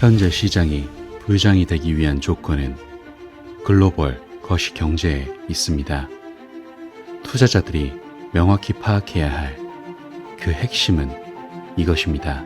현재 시장이 부장이 되기 위한 조건은 글로벌 거시 경제에 있습니다. 투자자들이 명확히 파악해야 할 그 핵심은 이것입니다.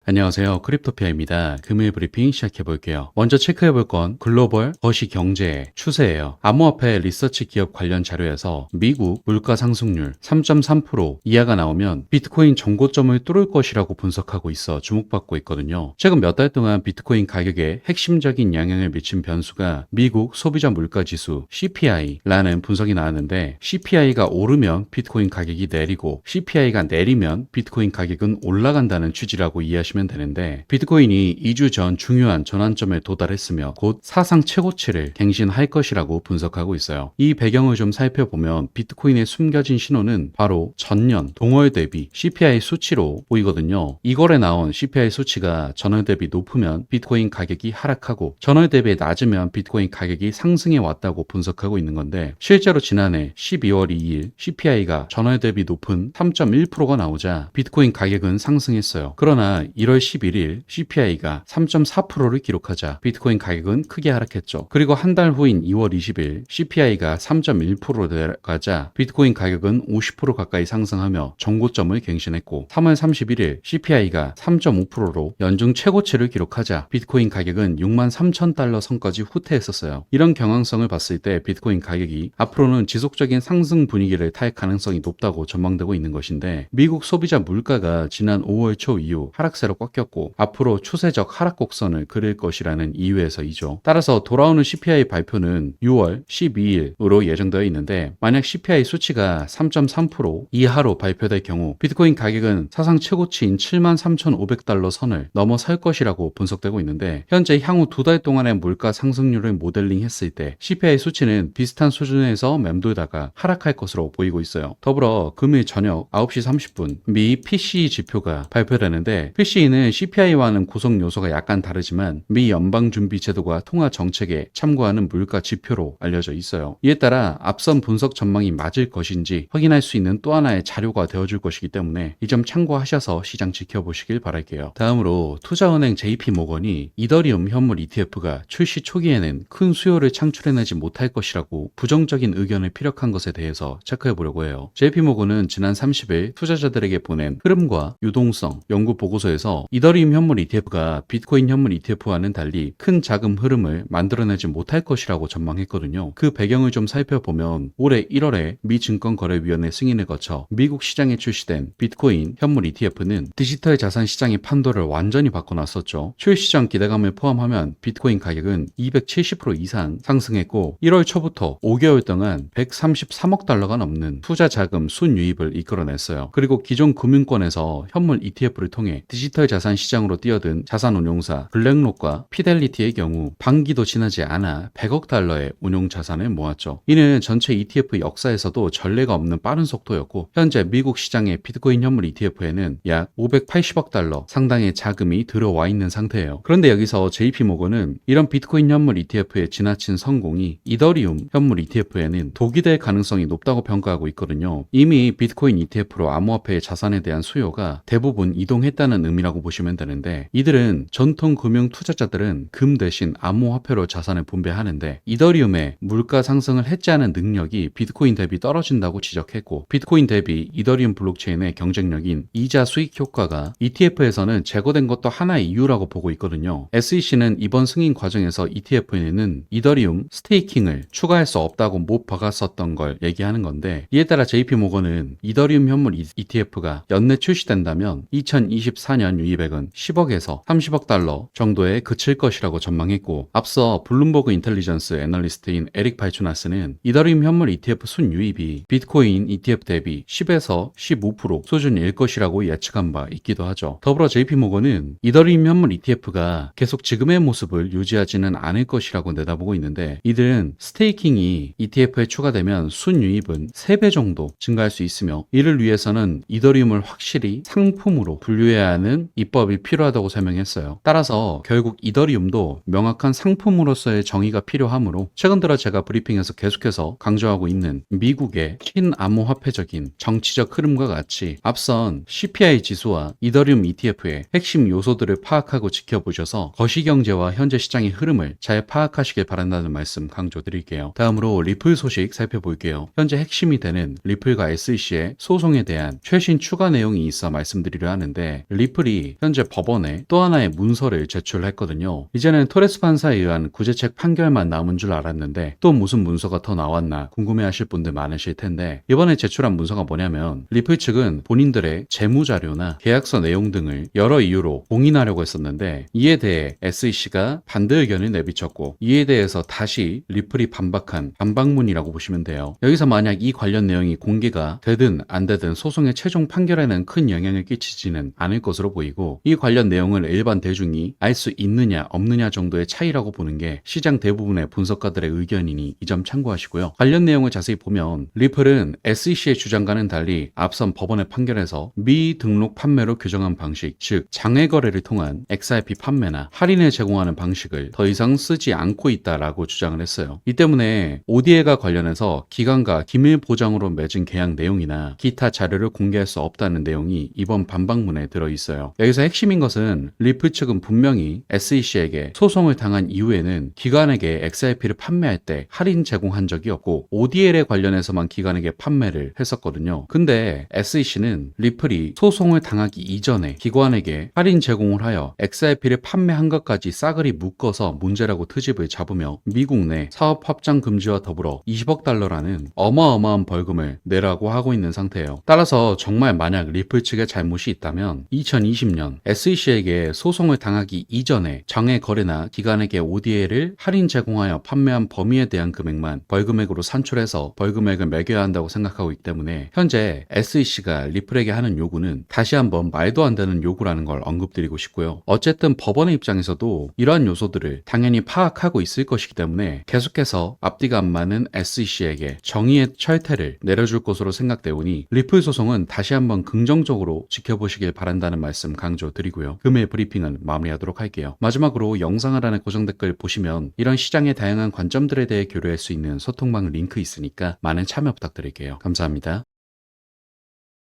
안녕하세요. 크립토피아입니다. 금일 브리핑 시작해볼게요. 먼저 체크해볼 건 글로벌 거시 경제의 추세예요. 암호화폐 리서치 기업 관련 자료에서 미국 물가 상승률 3.3% 이하가 나오면 비트코인 정고점을 뚫을 것이라고 분석하고 있어 주목받고 있거든요. 최근 몇 달 동안 비트코인 가격에 핵심적인 영향을 미친 변수가 미국 소비자 물가 지수 CPI라는 분석이 나왔는데, CPI가 오르면 비트코인 가격이 내리고 CPI가 내리면 비트코인 가격은 올라간다는 취지라고 이해하시면 되는데, 비트코인이 2주 전 중요한 전환점에 도달했으며 곧 사상 최고치를 갱신할 것이라고 분석하고 있어요. 이 배경을 좀 살펴보면 비트코인의 숨겨진 신호는 바로 전년 동월 대비 CPI 수치로 보이거든요. 이걸에 나온 CPI 수치가 전월 대비 높으면 비트코인 가격이 하락하고 전월 대비 낮으면 비트코인 가격이 상승해 왔다고 분석하고 있는 건데, 실제로 지난해 12월 2일 CPI가 전월 대비 높은 3.1%가 나오자 비트코인 가격은 상승했어요. 그러나 1월 11일 CPI가 3.4%를 기록하자 비트코인 가격은 크게 하락했죠. 그리고 한 달 후인 2월 20일 CPI가 3.1%로 내려가자 비트코인 가격은 50% 가까이 상승하며 정고점을 갱신했고, 3월 31일 CPI가 3.5%로 연중 최고치를 기록하자 비트코인 가격은 63,000달러 선까지 후퇴했었어요. 이런 경향성을 봤을 때 비트코인 가격이 앞으로는 지속적인 상승 분위기를 탈 가능성이 높다고 전망되고 있는 것인데, 미국 소비자 물가가 지난 5월 초 이후 하락세로 꺾였고 앞으로 추세적 하락 곡선을 그릴 것이라는 이유에서이죠. 따라서 돌아오는 CPI 발표는 6월 12일으로 예정되어 있는데, 만약 CPI 수치가 3.3% 이하로 발표될 경우 비트코인 가격은 사상 최고치인 73,500달러 선을 넘어설 것이라고 분석되고 있는데, 현재 향후 2달 동안의 물가 상승률을 모델링 했을 때 CPI 수치는 비슷한 수준에서 맴돌다가 하락할 것으로 보이고 있어요. 더불어 금일 저녁 9시 30분 미 PCE 지표가 발표되는데, PCE는 CPI와는 구성 요소가 약간 다르지만 미 연방준비제도가 통화정책에 참고하는 물가 지표로 알려져 있어요. 이에 따라 앞선 분석 전망이 맞을 것인지 확인할 수 있는 또 하나의 자료가 되어줄 것이기 때문에 이 점 참고하셔서 시장 지켜보시길 바랄게요. 다음으로 투자은행 JP모건이 이더리움 현물 ETF가 출시 초기에는 큰 수요를 창출해내지 못할 것이라고 부정적인 의견을 피력한 것에 대해서 체크해보려고 해요. JP모건은 지난 30일 투자자들에게 보낸 흐름과 유동성 연구 보고서에서 이더리움 현물 ETF가 비트코인 현물 ETF와는 달리 큰 자금 흐름을 만들어내지 못할 것이라고 전망했거든요. 그 배경을 좀 살펴보면 올해 1월에 미 증권거래위원회 승인을 거쳐 미국 시장에 출시된 비트코인 현물 ETF는 디지털 자산 시장의 판도를 완전히 바꿔놨었죠. 출시 전 기대감을 포함하면 비트코인 가격은 270% 이상 상승했고 1월 초부터 5개월 동안 133억 달러가 넘는 투자 자금 순유입을 이끌어냈어요. 그리고 기존 금융권에서 현물 ETF를 통해 디지털 자산 시장으로 뛰어든 자산운용사 블랙록과 피델리티의 경우 반기도 지나지 않아 100억 달러의 운용 자산을 모았죠. 이는 전체 ETF 역사에서도 전례가 없는 빠른 속도였고, 현재 미국 시장의 비트코인 현물 ETF에는 약 580억 달러 상당의 자금이 들어와 있는 상태예요. 그런데 여기서 JP모건은 이런 비트코인 현물 ETF의 지나친 성공이 이더리움 현물 ETF에는 독이 될 가능성이 높다고 평가하고 있거든요. 이미 비트코인 ETF로 암호화폐의 자산에 대한 수요가 대부분 이동했다는 의미라고 보시면 되는데, 이들은 전통 금융 투자자들은 금 대신 암호화폐로 자산을 분배하는데, 이더리움의 물가 상승을 해지하는 능력이 비트코인 대비 떨어진다고 지적했고, 비트코인 대비 이더리움 블록체인의 경쟁력인 이자 수익 효과가 ETF에서는 제거된 것도 하나의 이유라고 보고 있거든요. SEC는 이번 승인 과정에서 ETF에는 이더리움 스테이킹을 추가할 수 없다고 못 박았었던 걸 얘기하는 건데, 이에 따라 JP모건은 이더리움 현물 ETF가 연내 출시된다면 2024년 유입액은 10억에서 30억 달러 정도에 그칠 것이라고 전망했고, 앞서 블룸버그 인텔리전스 애널리스트인 에릭 발추나스는 이더리움 현물 ETF 순유입이 비트코인 ETF 대비 10에서 15% 수준일 것이라고 예측한 바 있기도 하죠. 더불어 JP모건은 이더리움 현물 ETF가 계속 지금의 모습을 유지하지는 않을 것이라고 내다보고 있는데, 이들은 스테이킹이 ETF에 추가되면 순유입은 3배 정도 증가할 수 있으며, 이를 위해서는 이더리움을 확실히 상품으로 분류해야 하는 대한 입법이 필요하다고 설명했어요. 따라서 결국 이더리움도 명확한 상품으로서의 정의가 필요하므로 최근 들어 제가 브리핑에서 계속해서 강조하고 있는 미국의 친암호화폐적인 정치적 흐름과 같이 앞선 CPI 지수와 이더리움 ETF의 핵심 요소들을 파악하고 지켜보셔서 거시경제와 현재 시장의 흐름을 잘 파악하시길 바란다는 말씀 강조드릴게요. 다음으로 리플 소식 살펴볼게요. 현재 핵심이 되는 리플과 SEC의 소송에 대한 최신 추가 내용이 있어 말씀드리려 하는데, 리플이 현재 법원에 또 하나의 문서를 제출했거든요. 이제는 토레스 판사에 의한 구제책 판결만 남은 줄 알았는데 또 무슨 문서가 더 나왔나 궁금해하실 분들 많으실 텐데, 이번에 제출한 문서가 뭐냐면 리플 측은 본인들의 재무자료나 계약서 내용 등을 여러 이유로 공인하려고 했었는데 이에 대해 SEC가 반대 의견을 내비쳤고, 이에 대해서 다시 리플이 반박한 반박문이라고 보시면 돼요. 여기서 만약 이 관련 내용이 공개가 되든 안 되든 소송의 최종 판결에는 큰 영향을 끼치지는 않을 것으로 보이고, 이 관련 내용을 일반 대중이 알 수 있느냐 없느냐 정도의 차이라고 보는 게 시장 대부분의 분석가들의 의견이니 이 점 참고하시고요. 관련 내용을 자세히 보면 리플은 SEC의 주장과는 달리 앞선 법원의 판결에서 미등록 판매로 규정한 방식, 즉 장외 거래를 통한 XRP 판매나 할인을 제공하는 방식을 더 이상 쓰지 않고 있다라고 주장을 했어요. 이 때문에 ODA가 관련해서 기관과 기밀 보장으로 맺은 계약 내용이나 기타 자료를 공개할 수 없다는 내용이 이번 반박문에 들어있어요. 여기서 핵심인 것은 리플 측은 분명히 SEC에게 소송을 당한 이후에는 기관에게 XRP를 판매할 때 할인 제공한 적이 없고 ODL에 관련해서만 기관에게 판매를 했었거든요. 근데 SEC는 리플이 소송을 당하기 이전에 기관에게 할인 제공을 하여 XRP를 판매한 것까지 싸그리 묶어서 문제라고 트집을 잡으며 미국 내 사업 확장 금지와 더불어 20억 달러라는 어마어마한 벌금을 내라고 하고 있는 상태예요. 따라서 정말 만약 리플 측의 잘못이 있다면 2020년 SEC에게 소송을 당하기 이전에 장외 거래나 기관에게 ODA를 할인 제공하여 판매한 범위에 대한 금액만 벌금액으로 산출해서 벌금액을 매겨야 한다고 생각하고 있기 때문에 현재 SEC가 리플에게 하는 요구는 다시 한번 말도 안 되는 요구라는 걸 언급드리고 싶고요. 어쨌든 법원의 입장에서도 이러한 요소들을 당연히 파악하고 있을 것이기 때문에 계속해서 앞뒤가 안 맞는 SEC에게 정의의 철퇴를 내려줄 것으로 생각되오니 리플 소송은 다시 한번 긍정적으로 지켜보시길 바란다는 말씀 강조드리고요. 금일 브리핑은 마무리하도록 할게요. 마지막으로 영상 하단의 고정 댓글 보시면 이런 시장의 다양한 관점들에 대해 교류할 수 있는 소통방 링크 있으니까 많은 참여 부탁드릴게요. 감사합니다.